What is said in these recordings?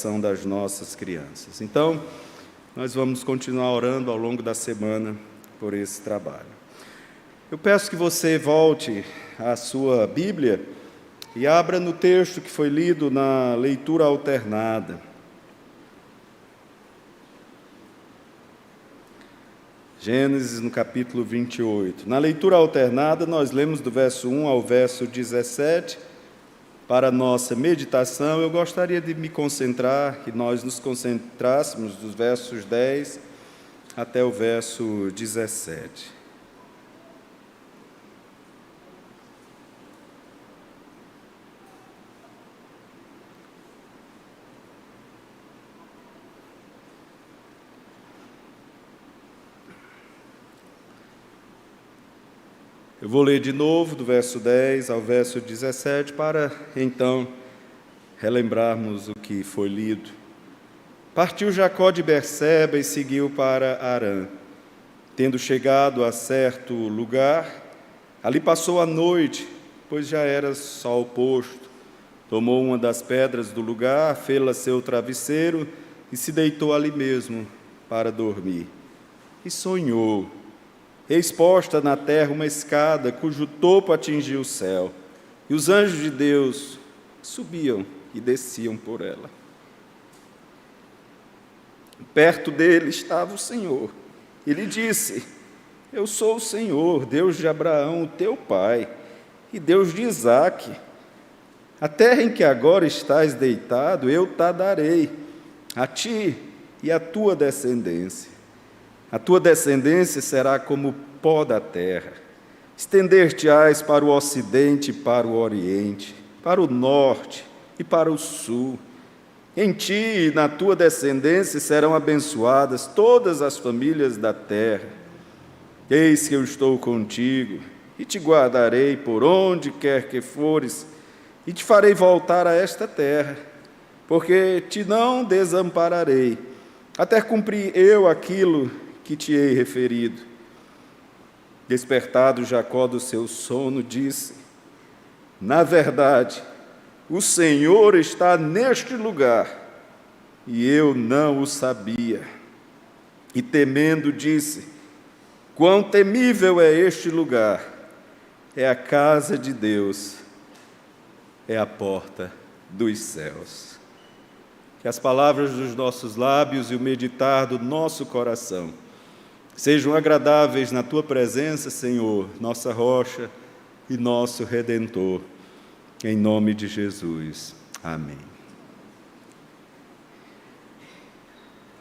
educação das nossas crianças. Então, nós vamos continuar orando ao longo da semana por esse trabalho. Eu peço que você volte à sua Bíblia e abra no texto que foi lido na leitura alternada. Gênesis, no capítulo 28. Na leitura alternada, nós lemos do verso 1 ao verso 17. Para a nossa meditação, eu gostaria de me concentrar, que nós nos concentrássemos dos versos 10 até o verso 17. Eu vou ler de novo, do verso 10 ao verso 17, para então relembrarmos o que foi lido. Partiu Jacó de Berseba e seguiu para Harã. Tendo chegado a certo lugar, ali passou a noite, pois já era sol posto. Tomou uma das pedras do lugar, fê-la seu travesseiro e se deitou ali mesmo para dormir. E sonhou. Eis posta na terra uma escada, cujo topo atingia o céu, e os anjos de Deus subiam e desciam por ela. Perto dele estava o Senhor, e lhe disse: Eu sou o Senhor, Deus de Abraão, o teu pai, e Deus de Isaque. A terra em que agora estás deitado, eu te darei, a ti e à tua descendência. A tua descendência será como o pó da terra. Estender-te-ás para o ocidente e para o oriente, para o norte e para o sul. Em ti e na tua descendência serão abençoadas todas as famílias da terra. Eis que eu estou contigo e te guardarei por onde quer que fores e te farei voltar a esta terra, porque te não desampararei, até cumprir eu aquilo que te hei referido. Despertado Jacó do seu sono, disse: Na verdade, o Senhor está neste lugar, e eu não o sabia. E temendo, disse: Quão temível é este lugar! É a casa de Deus, é a porta dos céus. Que as palavras dos nossos lábios e o meditar do nosso coração sejam agradáveis na Tua presença, Senhor, nossa rocha e nosso Redentor. Em nome de Jesus. Amém.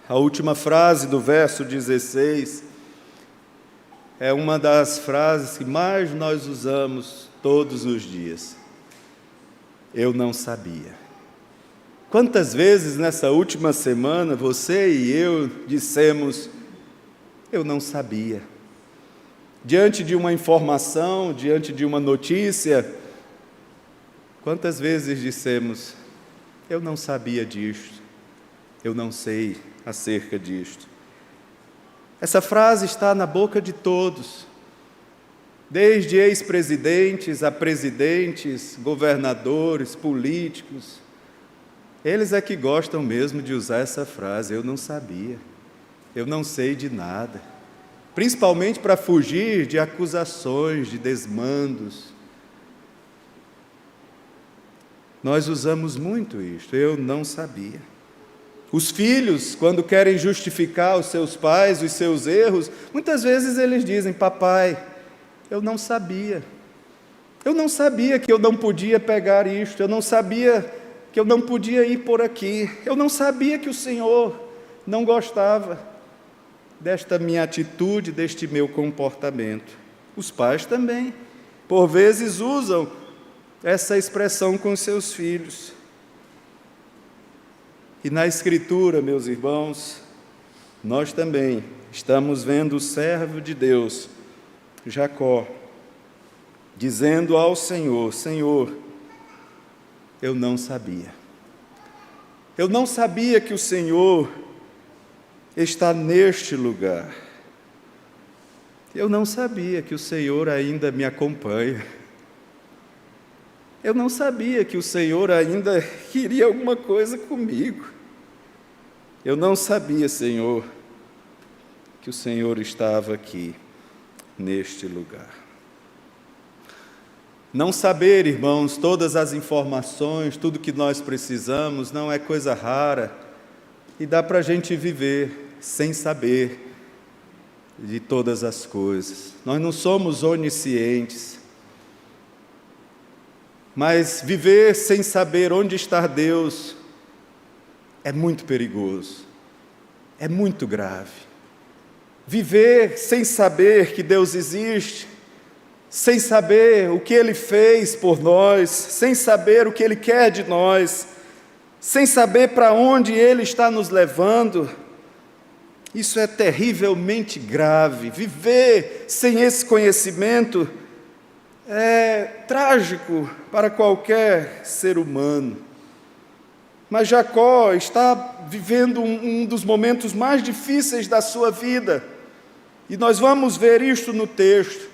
A última frase do verso 16 é uma das frases que mais nós usamos todos os dias. Eu não sabia. Quantas vezes nessa última semana você e eu dissemos: eu não sabia. Diante de uma informação, diante de uma notícia, quantas vezes dissemos: eu não sabia disto, eu não sei acerca disto. Essa frase está na boca de todos, desde ex-presidentes a presidentes, governadores, políticos. Eles é que gostam mesmo de usar essa frase: eu não sabia. Eu não sei de nada, principalmente para fugir de acusações, de desmandos. Nós usamos muito isto: eu não sabia. Os filhos, quando querem justificar os seus pais, os seus erros, muitas vezes eles dizem: papai, eu não sabia. Eu não sabia que eu não podia pegar isto, eu não sabia que eu não podia ir por aqui, eu não sabia que o Senhor não gostava desta minha atitude, deste meu comportamento. Os pais também, por vezes, usam essa expressão com seus filhos. E na Escritura, meus irmãos, nós também estamos vendo o servo de Deus, Jacó, dizendo ao Senhor: Senhor, eu não sabia. Eu não sabia que o Senhor está neste lugar. Eu não sabia que o Senhor ainda me acompanha. Eu não sabia que o Senhor ainda queria alguma coisa comigo. Eu não sabia, Senhor, que o Senhor estava aqui, neste lugar. Não saber, irmãos, todas as informações, tudo que nós precisamos, não é coisa rara, e dá para a gente viver sem saber de todas as coisas. Nós não somos oniscientes, mas viver sem saber onde está Deus é muito perigoso, é muito grave. Viver sem saber que Deus existe, sem saber o que Ele fez por nós, sem saber o que Ele quer de nós, sem saber para onde Ele está nos levando, isso é terrivelmente grave. Viver sem esse conhecimento é trágico para qualquer ser humano. Mas Jacó está vivendo um dos momentos mais difíceis da sua vida, e nós vamos ver isto no texto.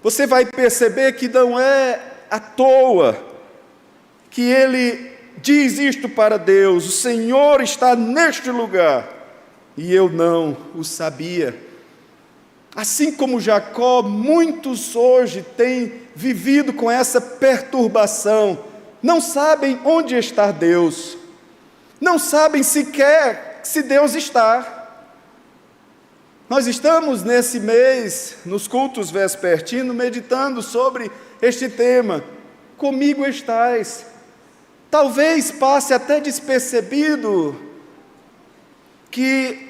Você vai perceber que não é à toa que ele diz isto para Deus: o Senhor está neste lugar, e eu não o sabia. Assim como Jacó, muitos hoje têm vivido com essa perturbação, não sabem onde está Deus, não sabem sequer se Deus está. Nós estamos nesse mês, nos cultos vespertinos, meditando sobre este tema: comigo estás. Talvez passe até despercebido que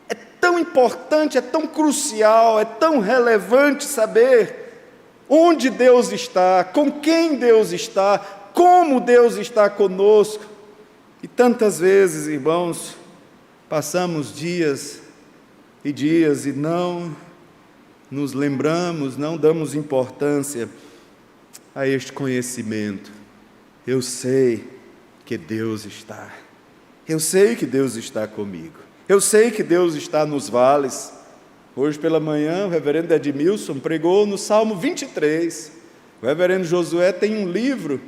é tão importante, é tão crucial, é tão relevante saber onde Deus está, com quem Deus está, como Deus está conosco. E tantas vezes, irmãos, passamos dias e não nos lembramos, não damos importância a este conhecimento. Eu sei que Deus está, eu sei que Deus está comigo, eu sei que Deus está nos vales. Hoje pela manhã o reverendo Edmilson pregou no Salmo 23, o reverendo Josué tem um livro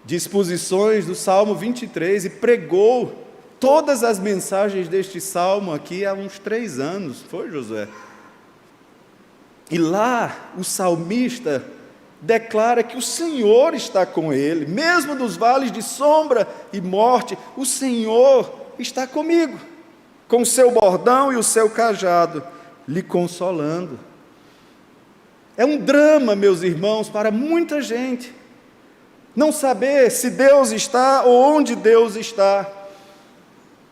de exposições do Salmo 23 e pregou todas as mensagens deste salmo aqui há uns 3 anos, foi, Josué? E lá o salmista declara que o Senhor está com ele, mesmo nos vales de sombra e morte, o Senhor está comigo, com o seu bordão e o seu cajado, lhe consolando. É um drama, meus irmãos, para muita gente, não saber se Deus está ou onde Deus está.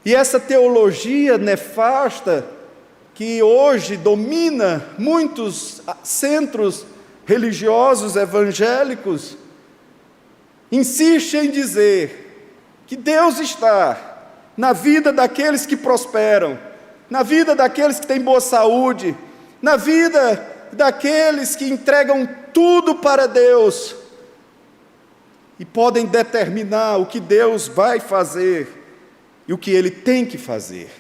E essa teologia nefasta, que hoje domina muitos centros religiosos evangélicos, insiste em dizer que Deus está na vida daqueles que prosperam, na vida daqueles que têm boa saúde, na vida daqueles que entregam tudo para Deus e podem determinar o que Deus vai fazer e o que Ele tem que fazer.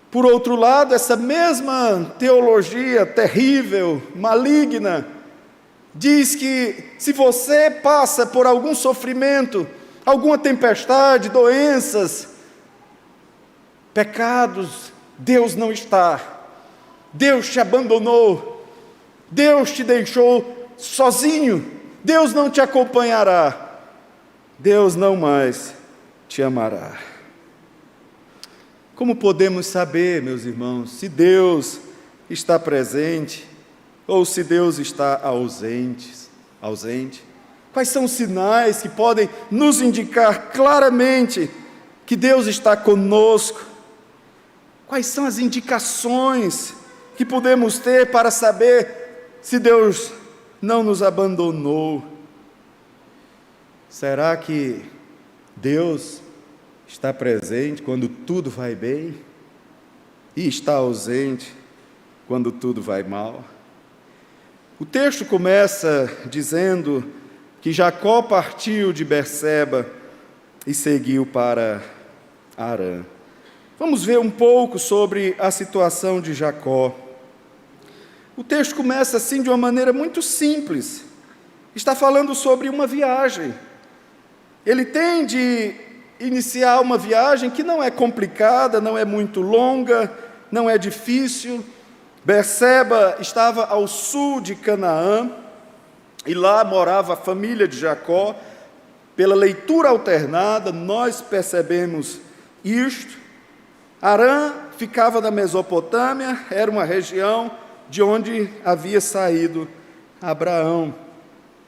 Por outro lado, essa mesma teologia terrível, maligna, diz que se você passa por algum sofrimento, alguma tempestade, doenças, pecados, Deus não está, Deus te abandonou, Deus te deixou sozinho, Deus não te acompanhará, Deus não mais te amará. Como podemos saber, meus irmãos, se Deus está presente ou se Deus está ausente? Quais são os sinais que podem nos indicar claramente que Deus está conosco? Quais são as indicações que podemos ter para saber se Deus não nos abandonou? Será que Deus está presente quando tudo vai bem e está ausente quando tudo vai mal? O texto começa dizendo que Jacó partiu de Berseba e seguiu para Harã. Vamos ver um pouco sobre a situação de Jacó. O texto começa assim de uma maneira muito simples. Está falando sobre uma viagem. Ele tem de iniciar uma viagem que não é complicada, não é muito longa, não é difícil. Berseba estava ao sul de Canaã, e lá morava a família de Jacó. Pela leitura alternada, nós percebemos isto. Harã ficava na Mesopotâmia, era uma região de onde havia saído Abraão.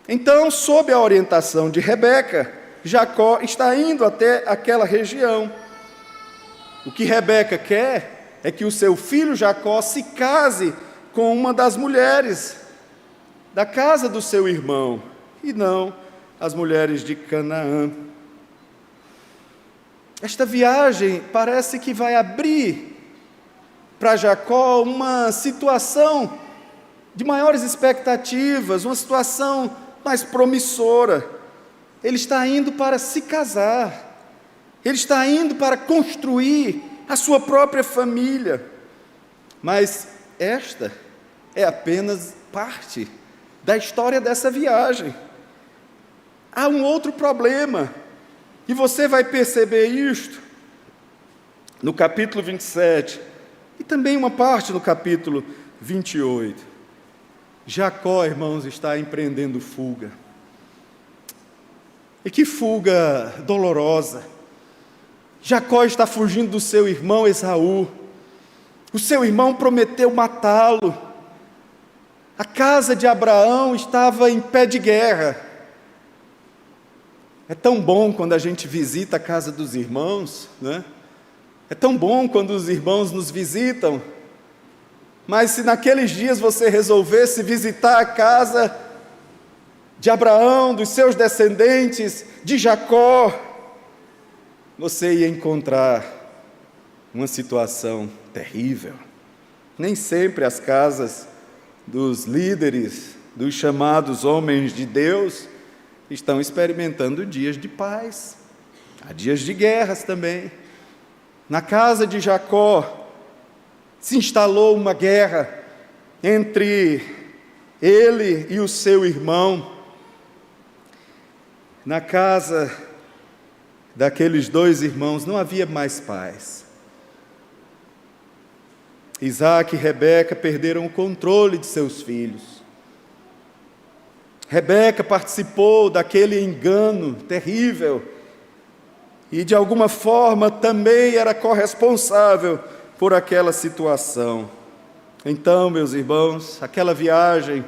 Então, sob a orientação de Rebeca, Jacó está indo até aquela região. O que Rebeca quer é que o seu filho Jacó se case com uma das mulheres da casa do seu irmão, e não as mulheres de Canaã. Esta viagem parece que vai abrir para Jacó uma situação de maiores expectativas, uma situação mais promissora. Ele está indo para se casar, ele está indo para construir a sua própria família. Mas esta é apenas parte da história dessa viagem. Há um outro problema, e você vai perceber isto no capítulo 27, e também uma parte no capítulo 28. Jacó, irmãos, está empreendendo fuga. E que fuga dolorosa. Jacó está fugindo do seu irmão Esaú. O seu irmão prometeu matá-lo. A casa de Abraão estava em pé de guerra. É tão bom quando a gente visita a casa dos irmãos, né? É tão bom quando os irmãos nos visitam. Mas se naqueles dias você resolvesse visitar a casa de Abraão, dos seus descendentes, de Jacó, você ia encontrar uma situação terrível. Nem sempre as casas dos líderes, dos chamados homens de Deus, estão experimentando dias de paz. Há dias de guerras também. Na casa de Jacó se instalou uma guerra entre ele e o seu irmão. Na casa daqueles dois irmãos não havia mais paz. Isaac e Rebeca perderam o controle de seus filhos. Rebeca participou daquele engano terrível e, de alguma forma, também era corresponsável por aquela situação. Então, meus irmãos, aquela viagem,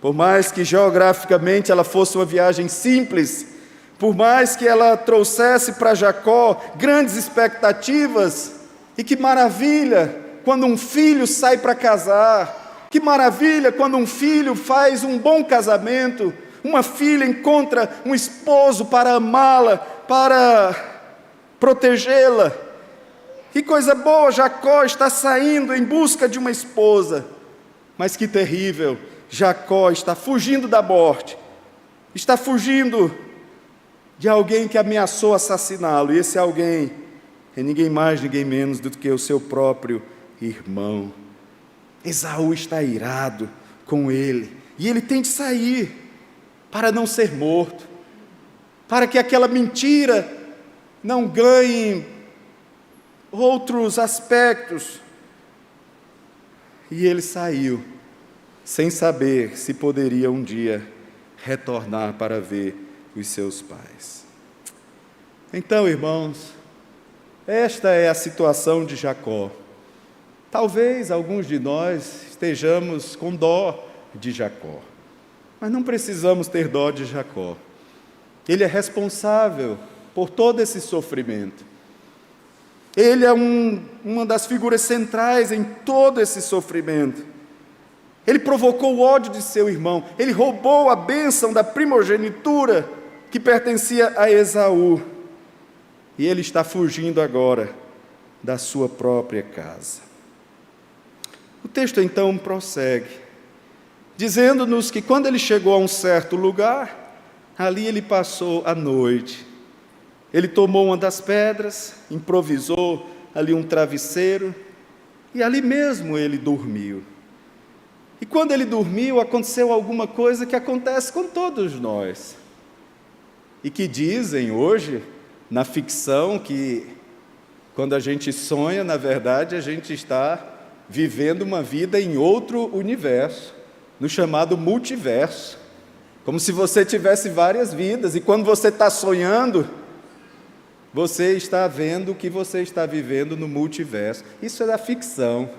por mais que geograficamente ela fosse uma viagem simples, por mais que ela trouxesse para Jacó grandes expectativas, e que maravilha quando um filho sai para casar, que maravilha quando um filho faz um bom casamento, uma filha encontra um esposo para amá-la, para protegê-la. Que coisa boa, Jacó está saindo em busca de uma esposa. Mas que terrível, Jacó está fugindo da morte, está fugindo de alguém que ameaçou assassiná-lo, e esse alguém é ninguém mais, ninguém menos do que o seu próprio irmão. Esaú está irado com ele, e ele tem de sair para não ser morto, para que aquela mentira não ganhe outros aspectos. E ele saiu, sem saber se poderia um dia retornar para ver os seus pais. Então, irmãos, esta é a situação de Jacó. Talvez alguns de nós estejamos com dó de Jacó, mas não precisamos ter dó de Jacó. Ele é responsável por todo esse sofrimento. Ele é uma das figuras centrais em todo esse sofrimento. Ele provocou o ódio de seu irmão, ele roubou a bênção da primogenitura que pertencia a Esaú, e ele está fugindo agora da sua própria casa. O texto então prossegue, dizendo-nos que quando ele chegou a um certo lugar, ali ele passou a noite. Ele tomou uma das pedras, improvisou ali um travesseiro, e ali mesmo ele dormiu. E quando ele dormiu, aconteceu alguma coisa que acontece com todos nós, e que dizem hoje na ficção que, quando a gente sonha, na verdade, a gente está vivendo uma vida em outro universo, no chamado multiverso. Como se você tivesse várias vidas, e quando você está sonhando, você está vendo o que você está vivendo no multiverso. Isso é da ficção.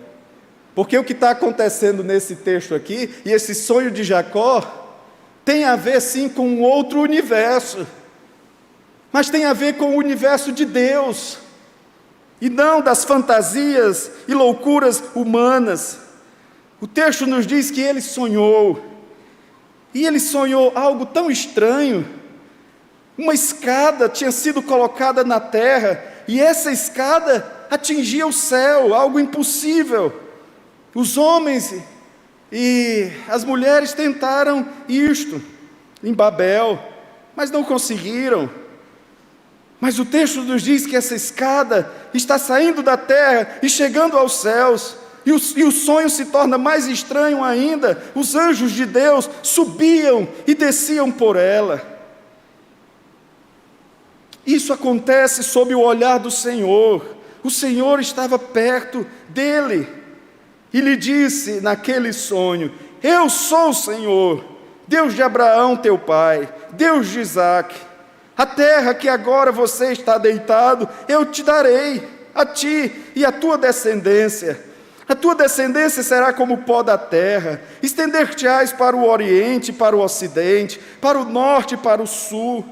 Porque o que está acontecendo nesse texto aqui, e esse sonho de Jacó, tem a ver sim com um outro universo, mas tem a ver com o universo de Deus, e não das fantasias e loucuras humanas. O texto nos diz que ele sonhou, e ele sonhou algo tão estranho. Uma escada tinha sido colocada na terra, e essa escada atingia o céu, algo impossível. Os homens e as mulheres tentaram isto em Babel, mas não conseguiram. Mas o texto nos diz que essa escada está saindo da terra e chegando aos céus, e o sonho se torna mais estranho ainda. Os anjos de Deus subiam e desciam por ela. Isso acontece sob o olhar do Senhor. O Senhor estava perto dele e lhe disse naquele sonho: eu sou o Senhor, Deus de Abraão teu pai, Deus de Isaque. A terra que agora você está deitado, eu te darei, a ti e a tua descendência. A tua descendência será como o pó da terra, estender-te-ás para o oriente, para o ocidente, para o norte e para o sul.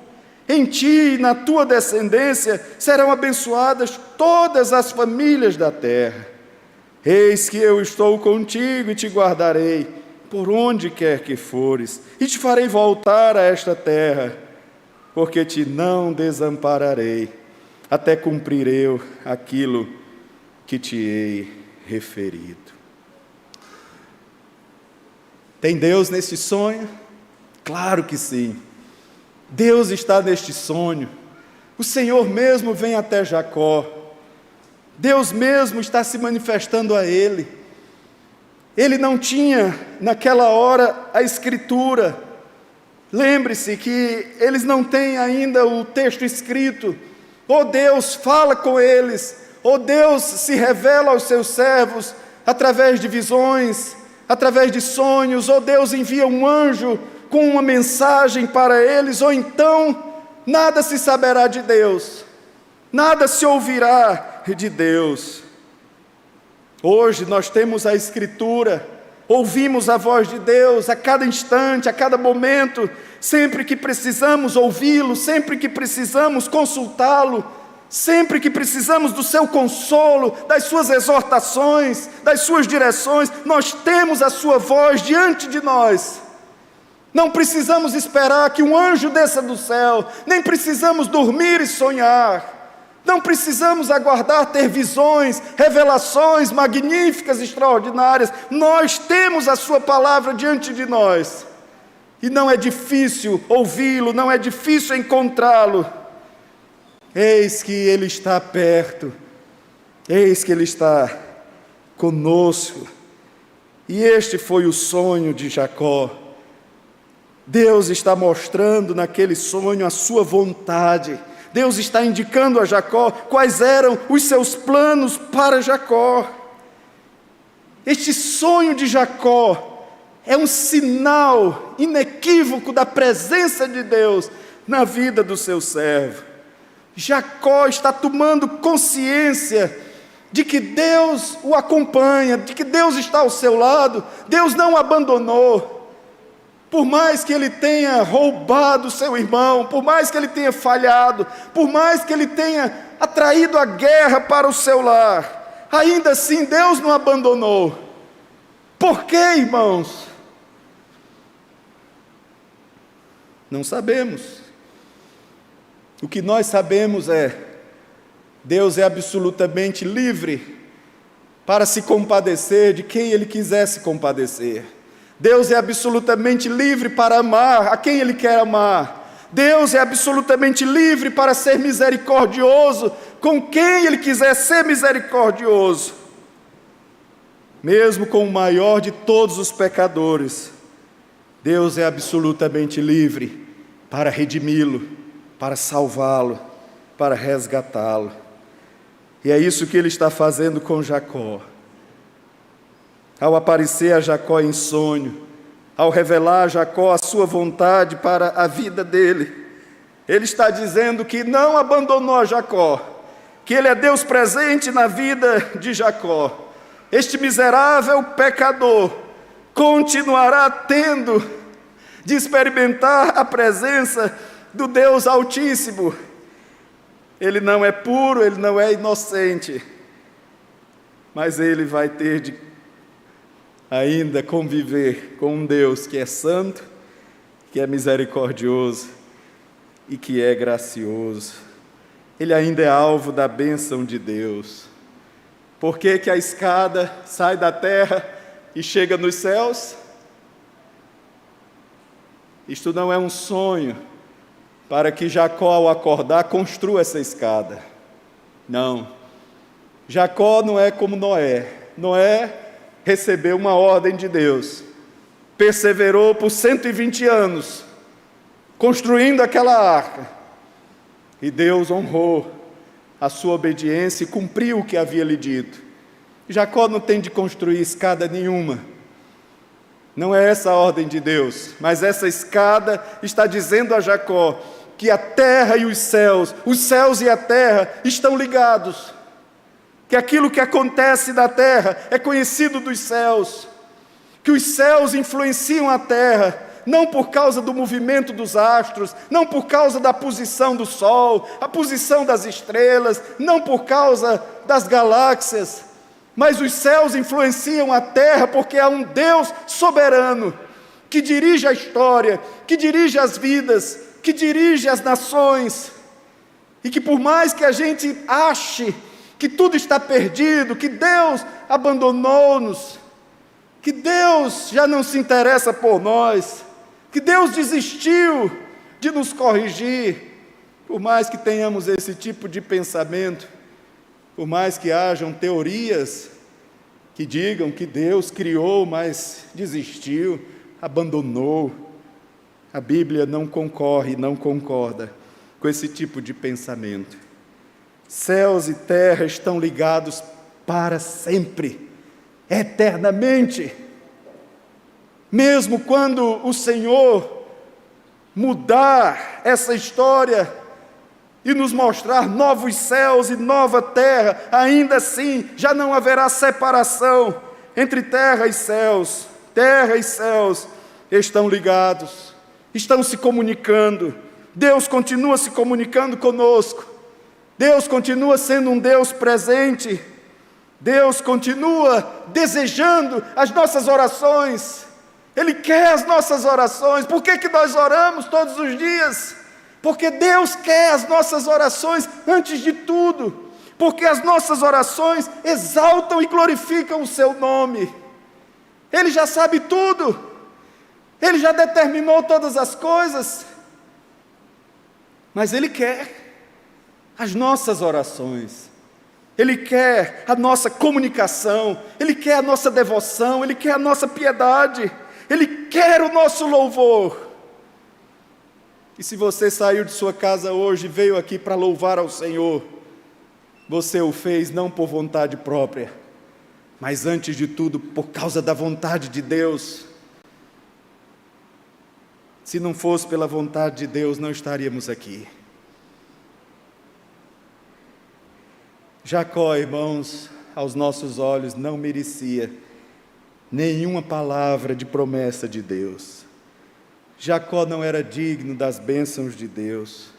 Em ti e na tua descendência serão abençoadas todas as famílias da terra. Eis que eu estou contigo e te guardarei, por onde quer que fores, e te farei voltar a esta terra, porque te não desampararei, até cumprir eu aquilo que te hei referido. Tem Deus nesse sonho? Claro que sim. Deus está neste sonho. O Senhor mesmo vem até Jacó. Deus mesmo está se manifestando a ele. Ele não tinha naquela hora a escritura. Lembre-se que eles não têm ainda o texto escrito. Ou Deus fala com eles, ou Deus se revela aos seus servos através de visões, através de sonhos, ou Deus envia um anjo com uma mensagem para eles, ou então nada se saberá de Deus, nada se ouvirá de Deus. Hoje nós temos a Escritura, ouvimos a voz de Deus a cada instante, a cada momento, sempre que precisamos ouvi-lo, sempre que precisamos consultá-lo, sempre que precisamos do seu consolo, das suas exortações, das suas direções, nós temos a sua voz diante de nós. Não precisamos esperar que um anjo desça do céu, nem precisamos dormir e sonhar. Não precisamos aguardar ter visões, revelações magníficas, extraordinárias. Nós temos a sua palavra diante de nós. E não é difícil ouvi-lo, não é difícil encontrá-lo. Eis que Ele está perto, eis que Ele está conosco. E este foi o sonho de Jacó. Deus está mostrando naquele sonho a sua vontade. Deus está indicando a Jacó quais eram os seus planos para Jacó. Este sonho de Jacó é um sinal inequívoco da presença de Deus na vida do seu servo. Jacó está tomando consciência de que Deus o acompanha, de que Deus está ao seu lado. Deus não o abandonou. Por mais que ele tenha roubado seu irmão, por mais que ele tenha falhado, por mais que ele tenha atraído a guerra para o seu lar, ainda assim Deus não abandonou. Por quê, irmãos? Não sabemos. O que nós sabemos é: Deus é absolutamente livre para se compadecer de quem Ele quiser se compadecer. Deus é absolutamente livre para amar a quem Ele quer amar. Deus é absolutamente livre para ser misericordioso com quem Ele quiser ser misericordioso. Mesmo com o maior de todos os pecadores, Deus é absolutamente livre para redimi-lo, para salvá-lo, para resgatá-lo. E é isso que ele está fazendo com Jacó. Ao aparecer a Jacó em sonho, ao revelar a Jacó a sua vontade para a vida dele, ele está dizendo que não abandonou a Jacó, que ele é Deus presente na vida de Jacó. Este miserável pecador continuará tendo de experimentar a presença do Deus Altíssimo. Ele não é puro, ele não é inocente, mas ele vai ter de ainda conviver com um Deus que é santo, que é misericordioso e que é gracioso. Ele ainda é alvo da bênção de Deus. Por que que a escada sai da terra e chega nos céus? Isto não é um sonho para que Jacó, ao acordar, construa essa escada. Não. Jacó não é como Noé. Noé recebeu uma ordem de Deus, perseverou por 120 anos, construindo aquela arca, e Deus honrou a sua obediência e cumpriu o que havia lhe dito. Jacó não tem de construir escada nenhuma, não é essa a ordem de Deus, mas essa escada está dizendo a Jacó que a terra e os céus e a terra estão ligados, que aquilo que acontece na terra é conhecido dos céus, que os céus influenciam a terra, não por causa do movimento dos astros, não por causa da posição do sol, a posição das estrelas, não por causa das galáxias, mas os céus influenciam a terra porque há um Deus soberano, que dirige a história, que dirige as vidas, que dirige as nações, e que por mais que a gente ache que tudo está perdido, que Deus abandonou-nos, que Deus já não se interessa por nós, que Deus desistiu de nos corrigir, por mais que tenhamos esse tipo de pensamento, por mais que hajam teorias que digam que Deus criou, mas desistiu, abandonou, a Bíblia não concorre, não concorda com esse tipo de pensamento. Céus e terra estão ligados para sempre, eternamente. Mesmo quando o Senhor mudar essa história e nos mostrar novos céus e nova terra, ainda assim já não haverá separação entre terra e céus. Terra e céus estão ligados, estão se comunicando. Deus continua se comunicando conosco. Deus continua sendo um Deus presente. Deus continua desejando as nossas orações. Ele quer as nossas orações. Por que que nós oramos todos os dias? Porque Deus quer as nossas orações antes de tudo. Porque as nossas orações exaltam e glorificam o seu nome. Ele já sabe tudo. Ele já determinou todas as coisas. Mas Ele quer as nossas orações, Ele quer a nossa comunicação, Ele quer a nossa devoção, Ele quer a nossa piedade, Ele quer o nosso louvor. E se você saiu de sua casa hoje e veio aqui para louvar ao Senhor, você o fez não por vontade própria, mas antes de tudo por causa da vontade de Deus. Se não fosse pela vontade de Deus, não estaríamos aqui. Jacó, irmãos, aos nossos olhos não merecia nenhuma palavra de promessa de Deus. Jacó não era digno das bênçãos de Deus.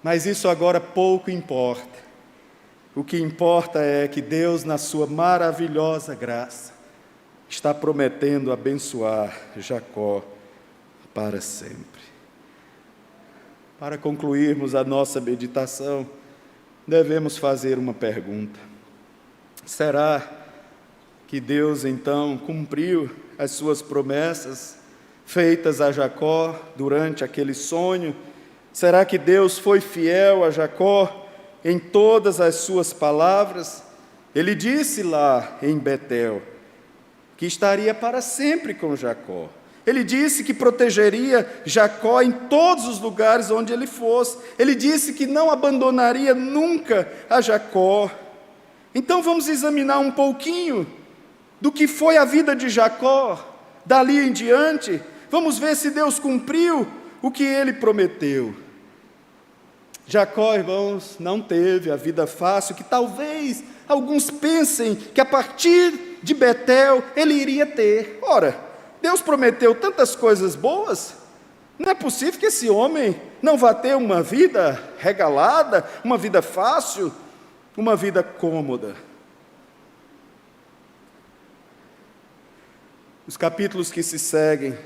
Mas isso agora pouco importa. O que importa é que Deus, na sua maravilhosa graça, está prometendo abençoar Jacó para sempre. Para concluirmos a nossa meditação, devemos fazer uma pergunta. Será que Deus então cumpriu as suas promessas feitas a Jacó durante aquele sonho? Será que Deus foi fiel a Jacó em todas as suas palavras? Ele disse lá em Betel que estaria para sempre com Jacó. Ele disse que protegeria Jacó em todos os lugares onde ele fosse. Ele disse que não abandonaria nunca a Jacó. Então vamos examinar um pouquinho do que foi a vida de Jacó dali em diante. Vamos ver se Deus cumpriu o que ele prometeu. Jacó, irmãos, não teve a vida fácil que talvez alguns pensem que a partir de Betel ele iria ter. Ora, Deus prometeu tantas coisas boas, não é possível que esse homem não vá ter uma vida regalada, uma vida fácil, uma vida cômoda. Os capítulos que se seguem,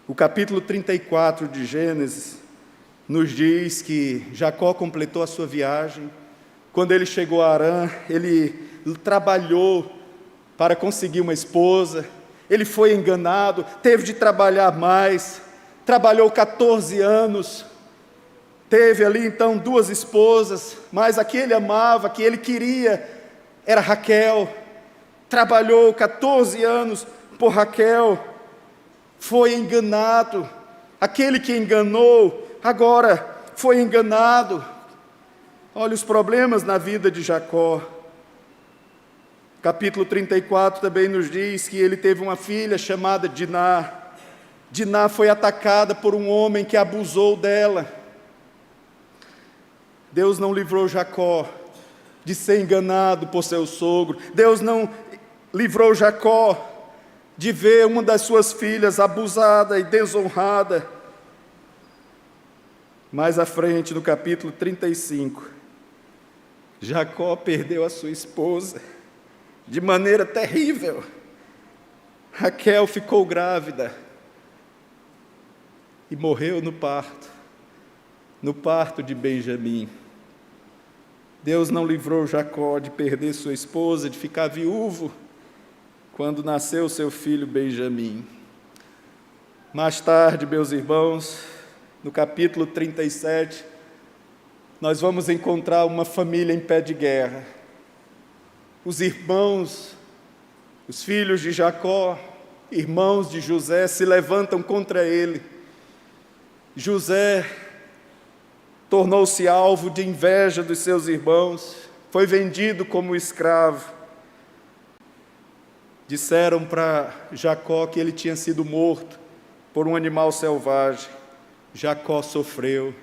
o capítulo 34 de Gênesis, nos diz que Jacó completou a sua viagem. Quando ele chegou a Harã, ele trabalhou para conseguir uma esposa. Ele foi enganado, teve de trabalhar mais, trabalhou 14 anos, teve ali então 2 esposas, mas a que ele amava, a que ele queria, era Raquel. Trabalhou 14 anos por Raquel, foi enganado. Aquele que enganou, agora foi enganado. Olha os problemas na vida de Jacó. Capítulo 34 também nos diz que ele teve uma filha chamada Diná. Diná foi atacada por um homem que abusou dela. Deus não livrou Jacó de ser enganado por seu sogro. Deus não livrou Jacó de ver uma das suas filhas abusada e desonrada. Mais à frente, no capítulo 35, Jacó perdeu a sua esposa de maneira terrível. Raquel ficou grávida e morreu no parto de Benjamim. Deus não livrou Jacó de perder sua esposa, de ficar viúvo, quando nasceu seu filho Benjamim. Mais tarde, meus irmãos, no capítulo 37, nós vamos encontrar uma família em pé de guerra. Os irmãos, os filhos de Jacó, irmãos de José, se levantam contra ele. José tornou-se alvo de inveja dos seus irmãos, foi vendido como escravo. Disseram para Jacó que ele tinha sido morto por um animal selvagem. Jacó sofreu,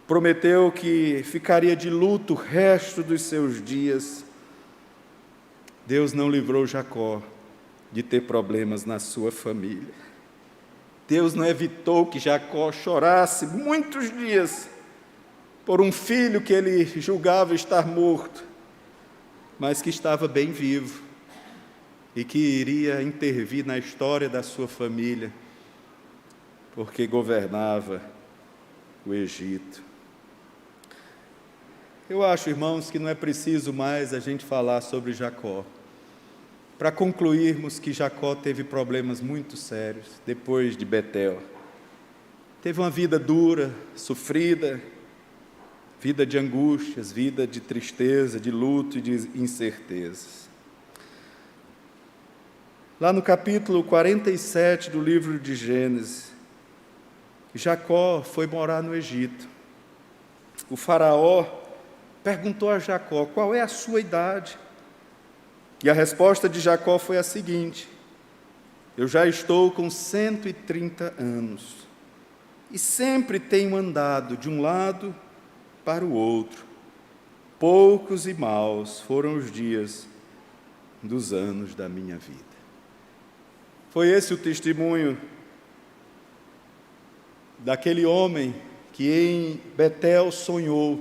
prometeu que ficaria de luto o resto dos seus dias. Deus não livrou Jacó de ter problemas na sua família. Deus não evitou que Jacó chorasse muitos dias por um filho que ele julgava estar morto, mas que estava bem vivo e que iria intervir na história da sua família, porque governava o Egito. Eu acho, irmãos, que não é preciso mais a gente falar sobre Jacó, para concluirmos que Jacó teve problemas muito sérios depois de Betel. Teve uma vida dura, sofrida, vida de angústias, vida de tristeza, de luto e de incertezas. Lá no capítulo 47 do livro de Gênesis, Jacó foi morar no Egito. O faraó perguntou a Jacó: qual é a sua idade? E a resposta de Jacó foi a seguinte: eu já estou com 130 anos e sempre tenho andado de um lado para o outro. Poucos e maus foram os dias dos anos da minha vida. Foi esse o testemunho daquele homem que em Betel sonhou,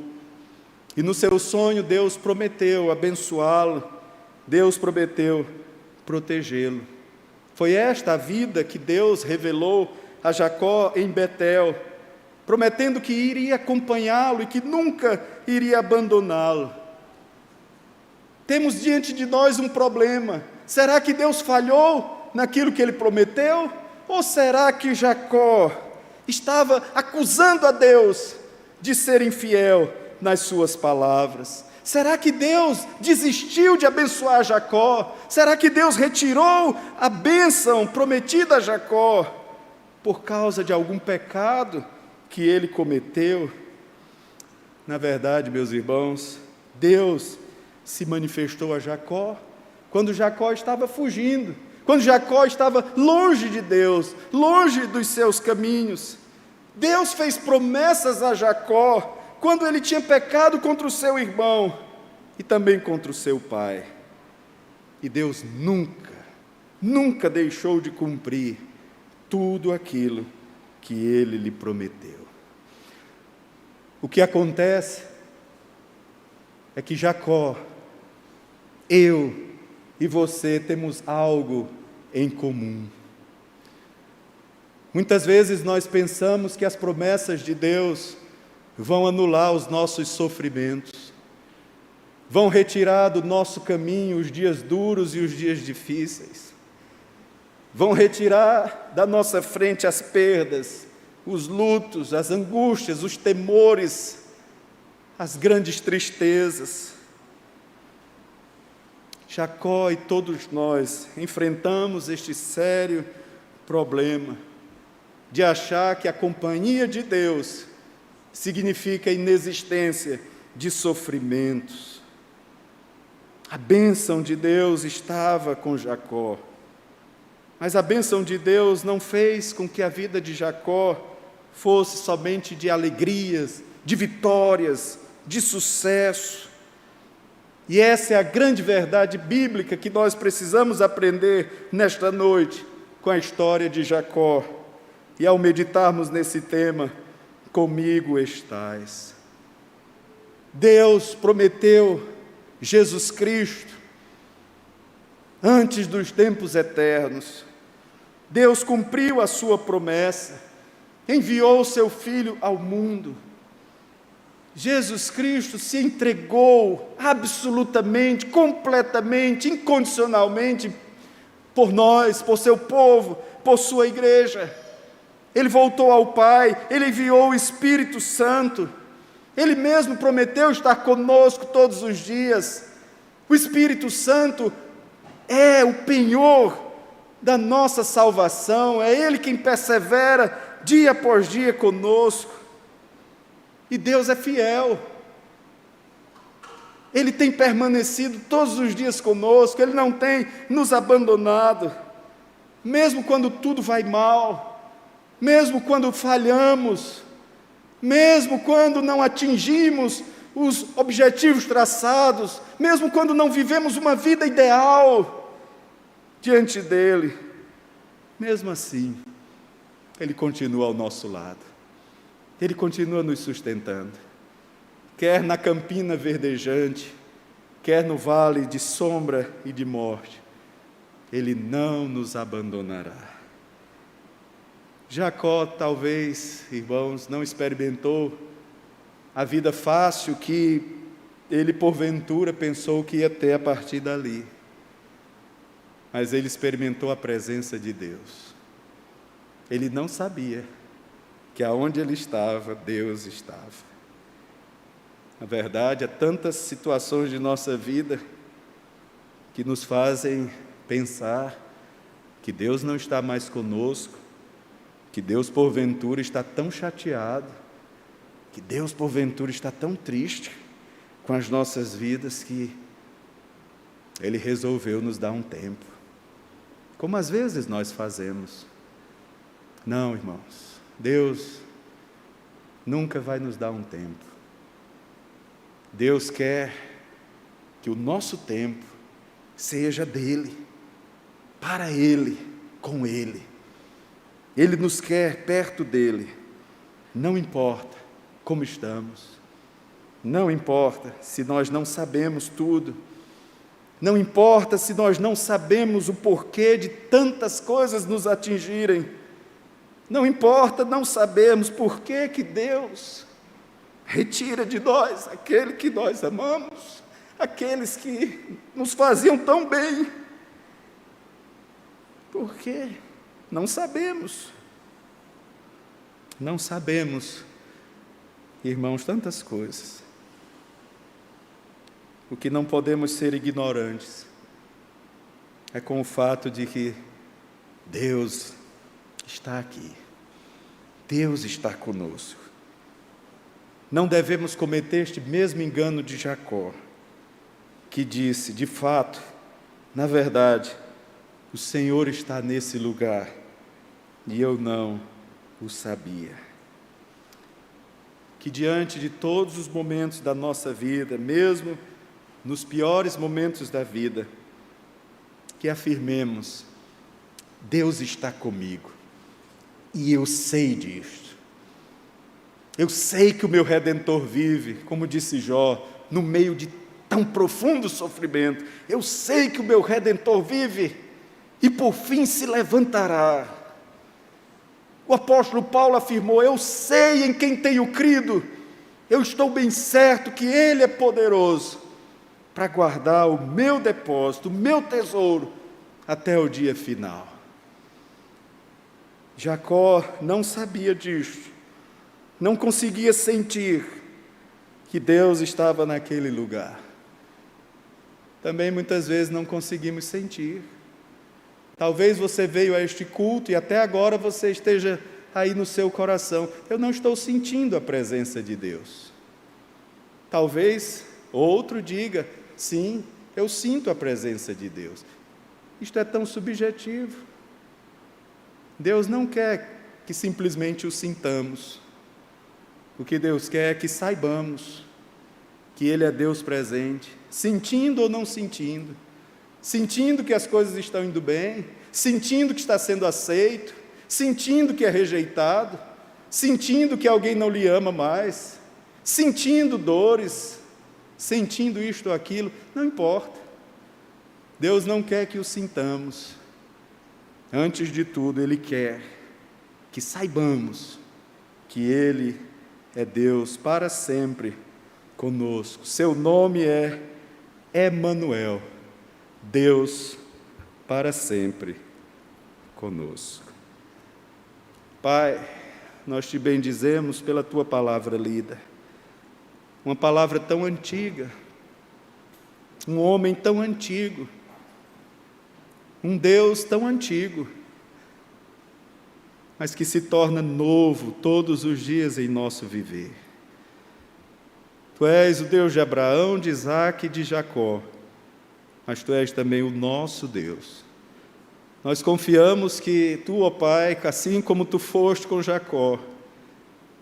e no seu sonho Deus prometeu abençoá-lo, Deus prometeu protegê-lo. Foi esta a vida que Deus revelou a Jacó em Betel, prometendo que iria acompanhá-lo e que nunca iria abandoná-lo. Temos diante de nós um problema. Será que Deus falhou naquilo que ele prometeu? Ou será que Jacó estava acusando a Deus de ser infiel nas suas palavras? Será que Deus desistiu de abençoar Jacó? Será que Deus retirou a bênção prometida a Jacó por causa de algum pecado que ele cometeu? Na verdade, meus irmãos, Deus se manifestou a Jacó quando Jacó estava fugindo, quando Jacó estava longe de Deus, longe dos seus caminhos. Deus fez promessas a Jacó quando ele tinha pecado contra o seu irmão e também contra o seu pai. E Deus nunca deixou de cumprir tudo aquilo que ele lhe prometeu. O que acontece é que Jacó, eu e você temos algo em comum. Muitas vezes nós pensamos que as promessas de Deus vão anular os nossos sofrimentos, vão retirar do nosso caminho os dias duros e os dias difíceis, vão retirar da nossa frente as perdas, os lutos, as angústias, os temores, as grandes tristezas. Jacó e todos nós enfrentamos este sério problema de achar que a companhia de Deus significa a inexistência de sofrimentos. A bênção de Deus estava com Jacó, mas a bênção de Deus não fez com que a vida de Jacó fosse somente de alegrias, de vitórias, de sucesso. E essa é a grande verdade bíblica que nós precisamos aprender nesta noite com a história de Jacó. E ao meditarmos nesse tema, comigo estás. Deus prometeu Jesus Cristo antes dos tempos eternos. Deus cumpriu a sua promessa, enviou o seu Filho ao mundo. Jesus Cristo se entregou absolutamente, completamente, incondicionalmente por nós, por seu povo, por sua igreja. Ele voltou ao Pai, Ele enviou o Espírito Santo, Ele mesmo prometeu estar conosco todos os dias. O Espírito Santo é o penhor da nossa salvação, é Ele quem persevera dia após dia conosco. E Deus é fiel, Ele tem permanecido todos os dias conosco, Ele não tem nos abandonado, mesmo quando tudo vai mal, mesmo quando falhamos, mesmo quando não atingimos os objetivos traçados, mesmo quando não vivemos uma vida ideal diante dEle, mesmo assim, Ele continua ao nosso lado, Ele continua nos sustentando, quer na campina verdejante, quer no vale de sombra e de morte, Ele não nos abandonará. Jacó, talvez, irmãos, não experimentou a vida fácil que ele, porventura, pensou que ia ter a partir dali. Mas ele experimentou a presença de Deus. Ele não sabia que aonde ele estava, Deus estava. Na verdade, há tantas situações de nossa vida que nos fazem pensar que Deus não está mais conosco, que Deus, porventura, está tão chateado, que Deus, porventura, está tão triste com as nossas vidas que Ele resolveu nos dar um tempo, como às vezes nós fazemos. Não, irmãos, Deus nunca vai nos dar um tempo. Deus quer que o nosso tempo seja dEle, para Ele, com Ele. Ele nos quer perto dEle, não importa como estamos, não importa se nós não sabemos tudo, não importa se nós não sabemos o porquê de tantas coisas nos atingirem, não importa não sabermos por que Deus retira de nós aquele que nós amamos, aqueles que nos faziam tão bem, por quê? Não sabemos, irmãos, tantas coisas. o que não podemos ser ignorantes é com o fato de que Deus está aqui. Deus está conosco. Não devemos cometer este mesmo engano de Jacó, que disse, de fato, na verdade, o Senhor está nesse lugar e eu não o sabia. Que diante de todos os momentos da nossa vida, mesmo nos piores momentos da vida, que afirmemos, Deus está comigo e eu sei disto. Eu sei que o meu Redentor vive, como disse Jó, no meio de tão profundo sofrimento. Eu sei que o meu Redentor vive e por fim se levantará. O apóstolo Paulo afirmou, eu sei em quem tenho crido, eu estou bem certo que Ele é poderoso para guardar o meu depósito, o meu tesouro, até o dia final. Jacó não sabia disso, não conseguia sentir que Deus estava naquele lugar. Também muitas vezes não conseguimos sentir. Talvez você veio a este culto e até agora você esteja aí no seu coração, eu não estou sentindo a presença de Deus. Talvez outro diga, sim, eu sinto a presença de Deus. Isto é tão subjetivo. Deus não quer que simplesmente o sintamos. O que Deus quer é que saibamos que Ele é Deus presente, sentindo ou não sentindo, sentindo que as coisas estão indo bem, sentindo que está sendo aceito, sentindo que é rejeitado, sentindo que alguém não lhe ama mais, sentindo dores, sentindo isto ou aquilo, não importa. Deus não quer que o sintamos. Antes de tudo, Ele quer que saibamos que Ele é Deus para sempre conosco. Seu nome é Emanuel, Deus para sempre conosco. Pai, nós te bendizemos pela Tua palavra lida, uma palavra tão antiga, um homem tão antigo, um Deus tão antigo, mas que se torna novo todos os dias em nosso viver. Tu és o Deus de Abraão, de Isaque e de Jacó, mas Tu és também o nosso Deus. Nós confiamos que Tu, ó Pai, assim como Tu foste com Jacó,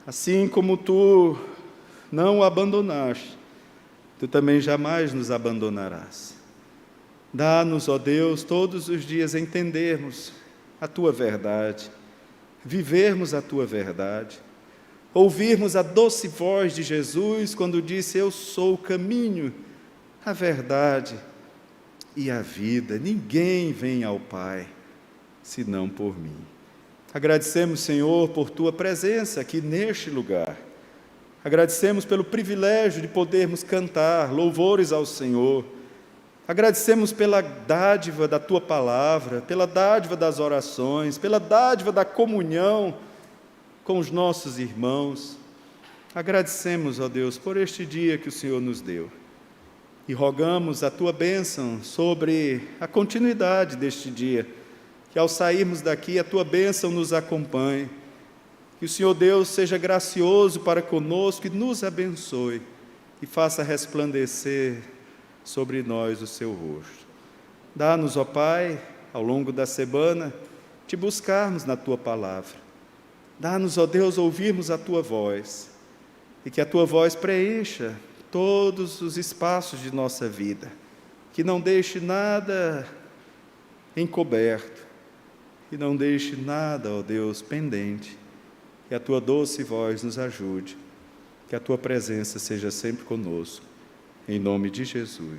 assim como Tu não o abandonaste, Tu também jamais nos abandonarás. Dá-nos, ó Deus, todos os dias entendermos a Tua verdade, vivermos a Tua verdade, ouvirmos a doce voz de Jesus quando disse, eu sou o caminho, a verdade e a vida. Ninguém vem ao Pai, senão por mim. Agradecemos, Senhor, por Tua presença aqui neste lugar. Agradecemos pelo privilégio de podermos cantar louvores ao Senhor. Agradecemos pela dádiva da Tua palavra, pela dádiva das orações, pela dádiva da comunhão com os nossos irmãos. Agradecemos, ó Deus, por este dia que o Senhor nos deu. E rogamos a Tua bênção sobre a continuidade deste dia, que ao sairmos daqui a Tua bênção nos acompanhe, que o Senhor Deus seja gracioso para conosco e nos abençoe e faça resplandecer sobre nós o Seu rosto. Dá-nos, ó Pai, ao longo da semana, Te buscarmos na Tua palavra. Dá-nos, ó Deus, ouvirmos a Tua voz e que a Tua voz preencha todos os espaços de nossa vida, que não deixe nada encoberto, que não deixe nada, ó Deus, pendente, que a Tua doce voz nos ajude, que a Tua presença seja sempre conosco, em nome de Jesus.